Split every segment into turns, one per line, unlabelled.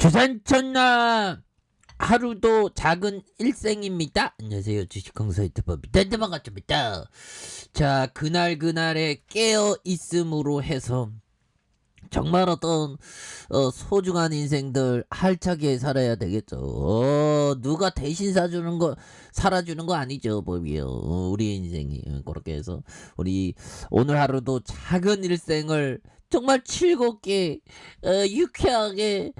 주산천나 하루도 작은 일생입니다. 안녕하세요. 주식강사 유튜버 미단데 반갑습니다. 자, 그날그날에 깨어 있음으로 해서 정말 어떤 소중한 인생들 알차게 살아야 되겠죠. 누가 대신 살아주는 거 아니죠, 법이요. 우리 인생이 그렇게 해서 우리 오늘 하루도 작은 일생을 정말 즐겁게 유쾌하게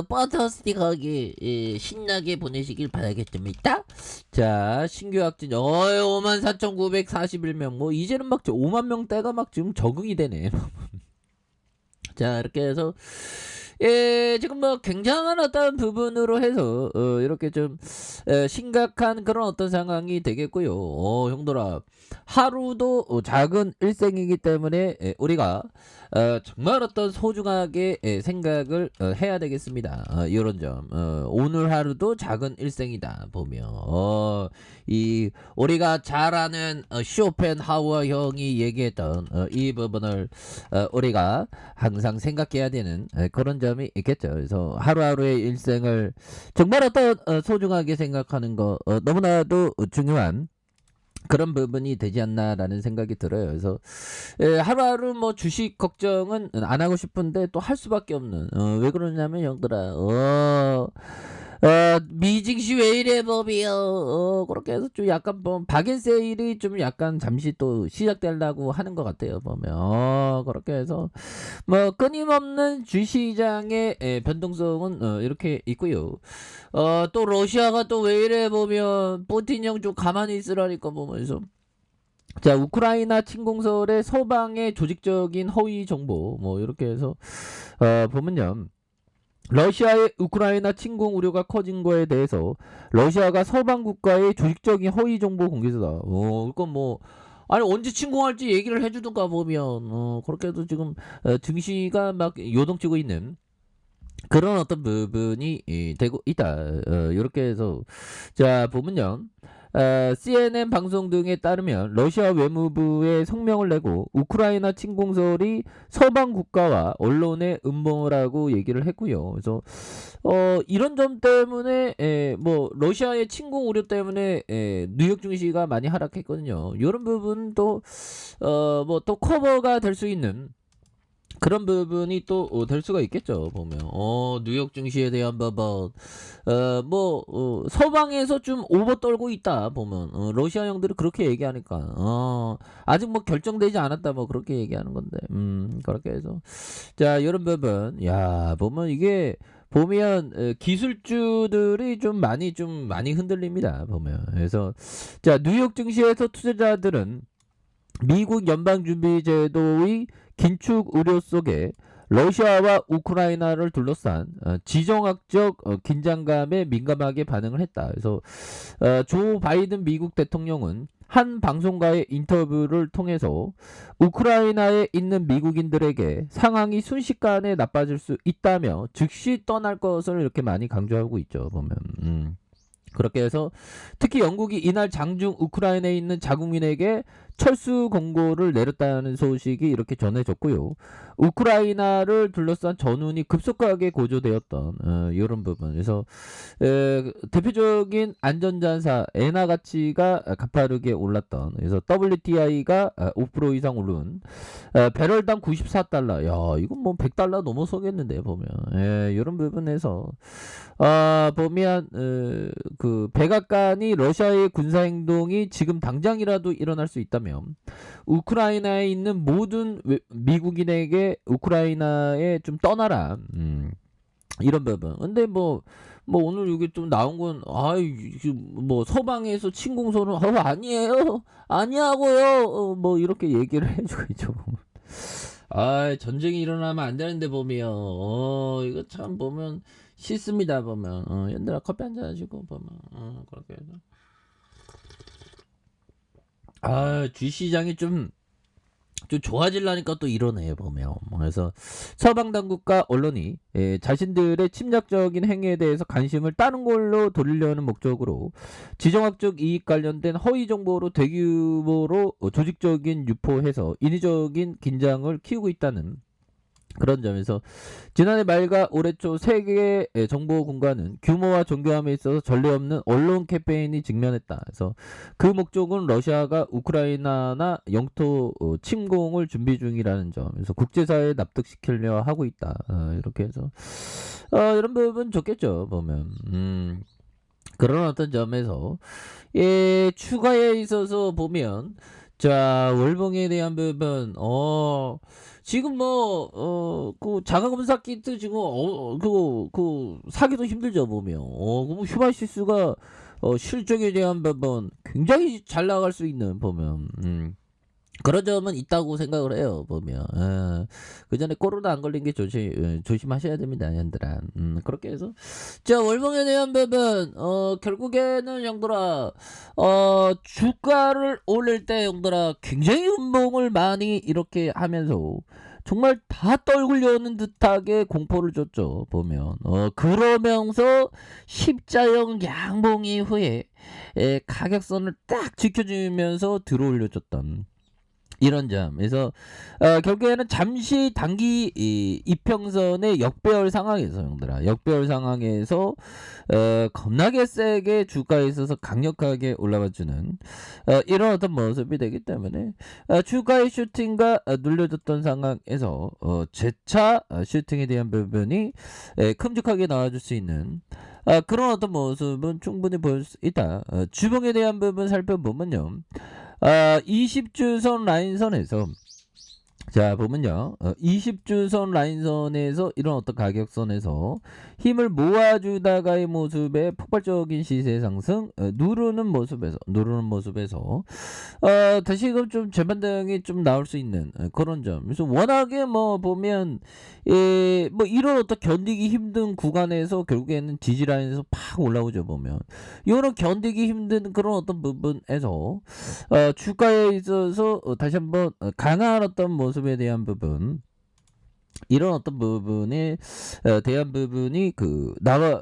판타스틱하게 신나게 보내시길 바라겠습니다. 자, 신규 확진 54,941명. 뭐 이제는 막 5만 명대가 막 지금 적응이 되네. 자, 이렇게 해서 지금 뭐 굉장한 어떤 부분으로 해서 이렇게 좀 심각한 그런 어떤 상황이 되겠고요. 형들아, 하루도 작은 일생이기 때문에 우리가 정말 어떤 소중하게 생각을 해야 되겠습니다. 이런 점. 오늘 하루도 작은 일생이다 보면 이 우리가 잘 아는 쇼펜하우어 형이 얘기했던 이 부분을 우리가 항상 생각해야 되는 그런 점이 있겠죠. 그래서 하루하루의 일생을 정말 어떤 소중하게 생각하는 거 너무나도 중요한 그런 부분이 되지 않나라는 생각이 들어요. 그래서 하루하루 뭐 주식 걱정은 안 하고 싶은데 또 할 수밖에 없는 왜 그러냐면 형들아 미증시 왜 이래 법이요. 그렇게 해서 좀 약간 뭐 박앤세일이 좀 약간 잠시 또 시작되려고 하는 것 같아요 보면 그렇게 해서 뭐 끊임없는 주시장의 변동성은 이렇게 있고요. 또 러시아가 또 왜 이래 보면 푸틴 형 좀 가만히 있으라니까 보면서 자, 우크라이나 침공설의 서방의 조직적인 허위 정보 뭐 이렇게 해서 보면요. 러시아의 우크라이나 침공 우려가 커진 거에 대해서 러시아가 서방 국가의 조직적인 허위 정보 공개서다. 그건 뭐 아니 언제 침공할지 얘기를 해주든가 보면 그렇게 해도 지금 증시가 막 요동치고 있는 그런 어떤 부분이 되고 있다. 이렇게 해서 자 보면요. CNN 방송 등에 따르면 러시아 외무부의 성명을 내고 우크라이나 침공설이 서방 국가와 언론의 음모라고 얘기를 했고요. 그래서 이런 점 때문에 뭐 러시아의 침공 우려 때문에 뉴욕 증시가 많이 하락했거든요. 이런 부분도 뭐 또 커버가 될 수 있는 그런 부분이 또 될 수가 있겠죠 보면 뉴욕 증시에 대한 부분 뭐 서방에서 좀 오버 떨고 있다 보면 러시아 형들이 그렇게 얘기하니까 아직 뭐 결정되지 않았다 뭐 그렇게 얘기하는 건데 그렇게 해서 자 이런 부분 야 보면 이게 보면 기술주들이 좀 많이 흔들립니다 보면 그래서 자 뉴욕 증시에서 투자자들은 미국 연방준비제도의 긴축 우려 속에 러시아와 우크라이나를 둘러싼 지정학적 긴장감에 민감하게 반응을 했다. 그래서 조 바이든 미국 대통령은 한 방송과의 인터뷰를 통해서 우크라이나에 있는 미국인들에게 상황이 순식간에 나빠질 수 있다며 즉시 떠날 것을 이렇게 많이 강조하고 있죠. 보면 그렇게 해서 특히 영국이 이날 장중 우크라이나에 있는 자국민에게 철수 공고를 내렸다는 소식이 이렇게 전해졌고요. 우크라이나를 둘러싼 전운이 급속하게 고조되었던 이런 부분. 그래서 대표적인 안전자산 엔화 가치가 가파르게 올랐던. 그래서 WTI가 5% 이상 오른 배럴당 94달러. 야, 이건 뭐 100달러 넘어서겠는데 보면. 이런 부분에서 보면 그 백악관이 러시아의 군사 행동이 지금 당장이라도 일어날 수 있다면 우크라이나에 있는 모든 미국인에게 우크라이나에 좀 떠나라. 이런 부분. 근데 뭐 오늘 여기 좀 나온 건 뭐 서방에서 침공선은 아니에요. 아니하고요. 뭐 이렇게 얘기를 해주고 있죠. 전쟁이 일어나면 안 되는데 보면 이거 참 보면 싫습니다 보면 얘들아 커피 한잔 하시고 보면 그렇게 해서 주시장이 좀 좋아지려니까 또 이러네 보면 그래서 서방 당국과 언론이 자신들의 침략적인 행위에 대해서 관심을 다른 걸로 돌리려는 목적으로 지정학적 이익 관련된 허위 정보로 대규모로 조직적인 유포해서 인위적인 긴장을 키우고 있다는 그런 점에서 지난해 말과 올해 초 세계 정보 공간은 규모와 정교함에 있어서 전례 없는 언론 캠페인이 직면했다. 그래서 그 목적은 러시아가 우크라이나나 영토 침공을 준비 중이라는 점. 그래서 국제사회에 납득시키려 하고 있다. 이렇게 해서 이런 부분 좋겠죠. 보면 그런 어떤 점에서 추가에 있어서 보면 자 월봉에 대한 부분 지금 뭐 그 자가검사 키트 지금 그 사기도 힘들죠 보면 그럼 휴마시스가 실적에 대한 부분 굉장히 잘 나갈 수 있는 보면 그런 점은 있다고 생각을 해요 보면 그 전에 코로나 안 걸린 게 조심하셔야 됩니다 형들아. 그렇게 해서 자 월봉에 대한 부분 결국에는 형들아 주가를 올릴 때 형들아 굉장히 음봉을 많이 이렇게 하면서 정말 다 떨구려는 듯하게 공포를 줬죠 보면 그러면서 십자형 양봉 이후에 가격선을 딱 지켜주면서 들어올려줬던 이런 점에서 결국에는 잠시 단기 이평선의 역배열 상황에서 형들아 역배열 상황에서 겁나게 세게 주가에 있어서 강력하게 올라와주는 이런 어떤 모습이 되기 때문에 주가의 슈팅과 눌려졌던 상황에서 재차 슈팅에 대한 부분이 큼직하게 나와줄 수 있는 그런 어떤 모습은 충분히 보일 수 있다. 주봉에 대한 부분 살펴보면요. 20주선 라인선에서 자 보면요 20주선 라인선에서 이런 어떤 가격선에서 힘을 모아주다가의 모습의 폭발적인 시세 상승 누르는 모습에서 다시금 좀 재반등이 좀 나올 수 있는 그런 점. 그래서 워낙에 뭐 보면 뭐 이런 어떤 견디기 힘든 구간에서 결국에는 지지라인에서 팍 올라오죠 보면 이런 견디기 힘든 그런 어떤 부분에서 주가에 있어서 다시 한번 강한 어떤 모습에 대한 부분 이런 어떤 부분에 대한 부분이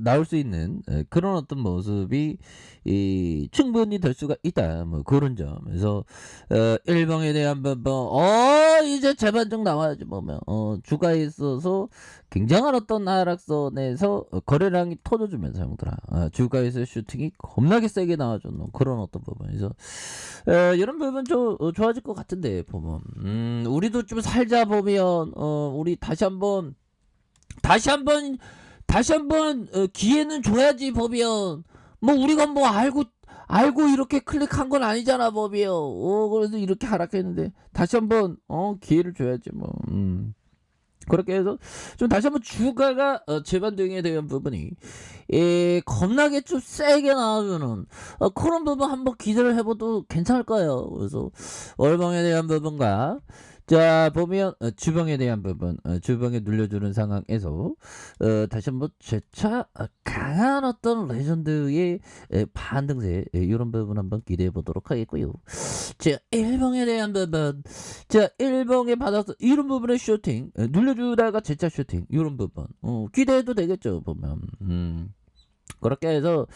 나올 수 있는 그런 어떤 모습이 충분히 될 수가 있다. 뭐 그런 점. 그래서 일봉에 대한 부분 이제 재반등 나와야지 보면 주가에 있어서 굉장한 어떤 하락선에서 거래량이 터져주면서 형들아 주가에서 슈팅이 겁나게 세게 나와주는 그런 어떤 부분에서 이런 부분 좀 좋아질 것 같은데 보면 우리도 좀 살자 보면 우리 다시 한번 기회는 줘야지 보면 뭐 우리가 뭐 알고 이렇게 클릭한 건 아니잖아 보면 그래서 이렇게 하락했는데 다시 한번 기회를 줘야지 뭐 그렇게 해서 좀 다시 한번 주가가 재반등에 대한 부분이 겁나게 좀 세게 나와주는 그런 부분 한번 기대를 해봐도 괜찮을 거예요. 그래서 월봉에 대한 부분과 자 보면 주봉에 대한 부분 주봉에 눌려주는 상황에서 다시 한번 재차 강한 어떤 레전드의 반등세 이런 부분 한번 기대해 보도록 하겠고요. 자 일봉에 대한 부분 자 일봉에 받아서 이런 부분의 슈팅 눌려주다가 재차 슈팅 이런 부분 기대해도 되겠죠 보면 그렇게 해서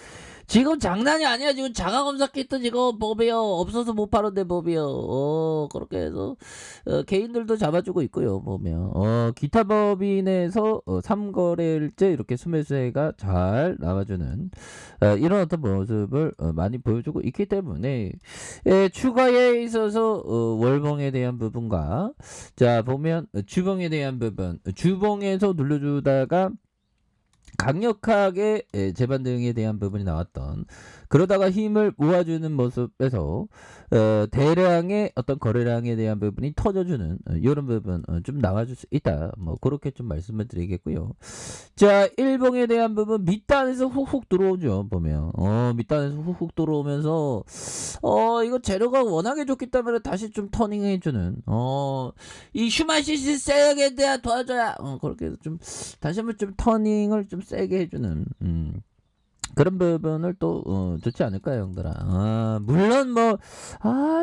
지금 장난이 아니야. 지금 자가검사 키트 지금 법이요 없어서 못 파는데 법이요 그렇게 해서 개인들도 잡아주고 있고요 보면 기타 법인에서 3거래일째 이렇게 수매수혜가 잘 나와주는 이런 어떤 모습을 많이 보여주고 있기 때문에 추가에 있어서 월봉에 대한 부분과 자 보면 주봉에 대한 부분 주봉에서 눌러주다가 강력하게 재반등에 대한 부분이 나왔던 그러다가 힘을 모아주는 모습에서 대량의 어떤 거래량에 대한 부분이 터져주는 이런 부분 좀 나와줄 수 있다. 뭐 그렇게 좀 말씀을 드리겠고요. 자 일봉에 대한 부분 밑단에서 훅훅 들어오죠 보면 밑단에서 훅훅 들어오면서 이거 재료가 워낙에 좋기 때문에 다시 좀 터닝해주는 이 휴마시스 세력에 대한 도와줘야 그렇게 해서 좀 다시 한번 좀 터닝을 좀 세게 해주는 그런 부분을 또 좋지 않을까요 형들아. 물론 뭐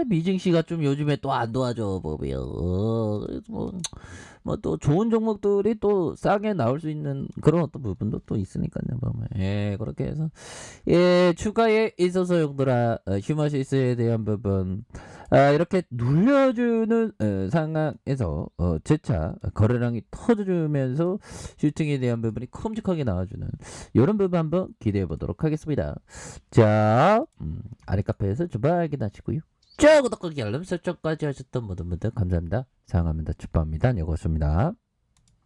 미징씨가 좀 요즘에 또 안 도와줘 보면 그래서 뭐 뭐 또 좋은 종목들이 또 싸게 나올 수 있는 그런 어떤 부분도 또 있으니까요. 보면. 예, 그렇게 해서 예, 추가에 있어서 용도라 휴머시스에 대한 부분 이렇게 눌려주는 상황에서 재차 거래량이 터져주면서 슈팅에 대한 부분이 큼직하게 나와주는 이런 부분 한번 기대해 보도록 하겠습니다. 자, 아래카페에서 주말 확인하시고요. 자, 구독과 알람 설정까지 하셨던 모든 분들 감사합니다. 사랑합니다. 축복합니다. 여고수입니다.